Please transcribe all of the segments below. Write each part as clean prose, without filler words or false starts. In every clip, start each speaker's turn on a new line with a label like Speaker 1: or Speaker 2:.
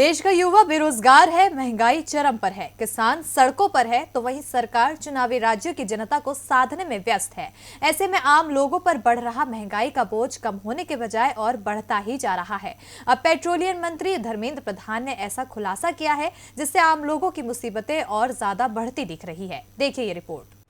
Speaker 1: देश का युवा बेरोजगार है, महंगाई चरम पर है, किसान सड़कों पर है, तो वहीं सरकार चुनावी राज्यों की जनता को साधने में व्यस्त है। ऐसे में आम लोगों पर बढ़ रहा महंगाई का बोझ कम होने के बजाय और बढ़ता ही जा रहा है। अब पेट्रोलियम मंत्री धर्मेंद्र प्रधान ने ऐसा खुलासा किया है जिससे आम लोगों की मुसीबतें और ज्यादा बढ़ती दिख रही है। देखिए ये रिपोर्ट।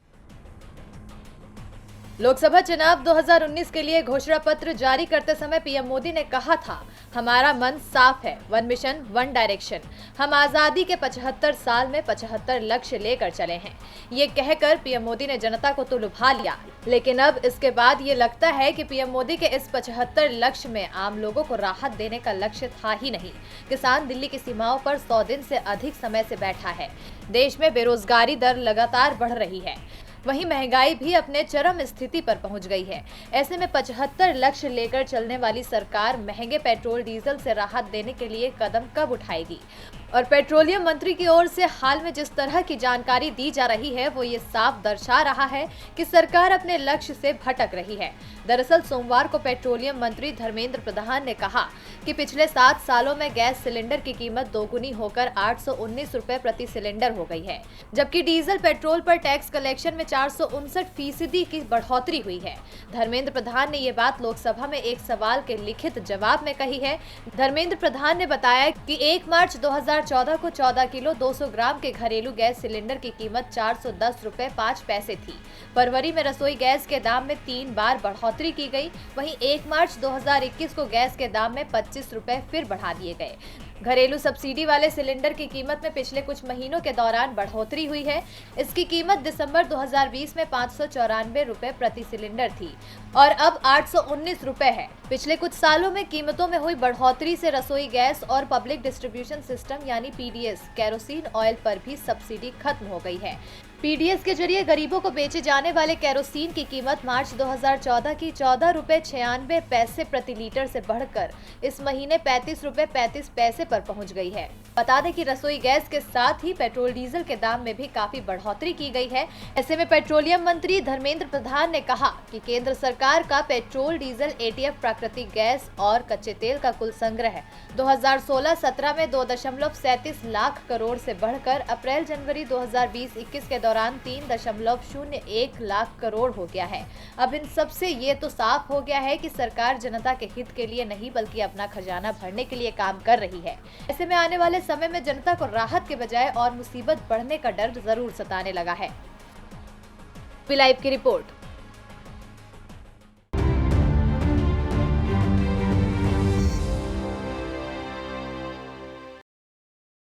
Speaker 2: लोकसभा चुनाव 2019 के लिए घोषणा पत्र जारी करते समय पीएम मोदी ने कहा था, हमारा मन साफ है, वन मिशन वन डायरेक्शन। हम आजादी के 75 साल में 75 लक्ष्य लेकर चले हैं। ये कहकर पीएम मोदी ने जनता को तो लुभा लिया, लेकिन अब इसके बाद ये लगता है कि पीएम मोदी के इस 75 लक्ष्य में आम लोगों को राहत देने का लक्ष्य था ही नहीं। किसान दिल्ली की सीमाओं पर 100 दिन से अधिक समय से बैठा है। देश में बेरोजगारी दर लगातार बढ़ रही है, वहीं महंगाई भी अपने चरम स्थिति पर पहुंच गई है। ऐसे में 75 लक्ष्य लेकर चलने वाली सरकार महंगे पेट्रोल डीजल से राहत देने के लिए कदम कब उठाएगी? और पेट्रोलियम मंत्री की ओर से हाल में जिस तरह की जानकारी दी जा रही है वो ये साफ दर्शा रहा है कि सरकार अपने लक्ष्य से भटक रही है। दरअसल सोमवार को पेट्रोलियम मंत्री धर्मेंद्र प्रधान ने कहा कि पिछले 7 सालों में गैस सिलेंडर की कीमत दोगुनी होकर 819 रुपए प्रति सिलेंडर हो गई है, जबकि डीजल पेट्रोल पर टैक्स कलेक्शन में 459% की बढ़ोतरी हुई है। धर्मेंद्र प्रधान ने ये बात लोकसभा में एक सवाल के लिखित जवाब में कही है। धर्मेंद्र प्रधान ने बताया कि 1 मार्च 2014 को 14 किलो 200 ग्राम के घरेलू गैस सिलेंडर की कीमत 410 रुपए 5 पैसे थी। फरवरी में रसोई गैस के दाम में 3 बार बढ़ोतरी की गई। वहीं 1 मार्च 2021 को गैस के दाम में 25 रुपए फिर बढ़ा दिए गए। घरेलू सब्सिडी वाले सिलेंडर की कीमत में पिछले कुछ महीनों के दौरान बढ़ोतरी हुई है। इसकी कीमत दिसंबर 2020 में 594 रुपए प्रति सिलेंडर थी और अब 819 रुपए है। पिछले कुछ सालों में कीमतों में हुई बढ़ोतरी से रसोई गैस और पब्लिक डिस्ट्रीब्यूशन सिस्टम यानी पीडीएस केरोसिन ऑयल पर भी सब्सिडी खत्म हो गई है। पीडीएस के जरिए गरीबों को बेचे जाने वाले केरोसिन की कीमत मार्च 2014 की 14 रुपए 96 पैसे प्रति लीटर से बढ़कर इस महीने 35 रुपए 35 पैसे पर पहुंच गई है। बता दें कि रसोई गैस के साथ ही पेट्रोल डीजल के दाम में भी काफी बढ़ोतरी की गई है। ऐसे में पेट्रोलियम मंत्री धर्मेंद्र प्रधान ने कहा कि केंद्र सरकार का पेट्रोल, डीजल, एटीएफ, प्राकृतिक गैस और कच्चे तेल का कुल संग्रह 2016-17 में 2.37 लाख करोड़ से बढ़कर अप्रैल-जनवरी 2020-21 के दौरान 3.01 लाख करोड़ हो गया है। अब इन सब से ये तो साफ हो गया है कि सरकार जनता के हित के लिए नहीं बल्कि अपना खजाना भरने के लिए काम कर रही है। ऐसे में आने वाले समय में जनता को राहत के बजाय और मुसीबत बढ़ने का डर जरूर सताने लगा है। लाइव की रिपोर्ट।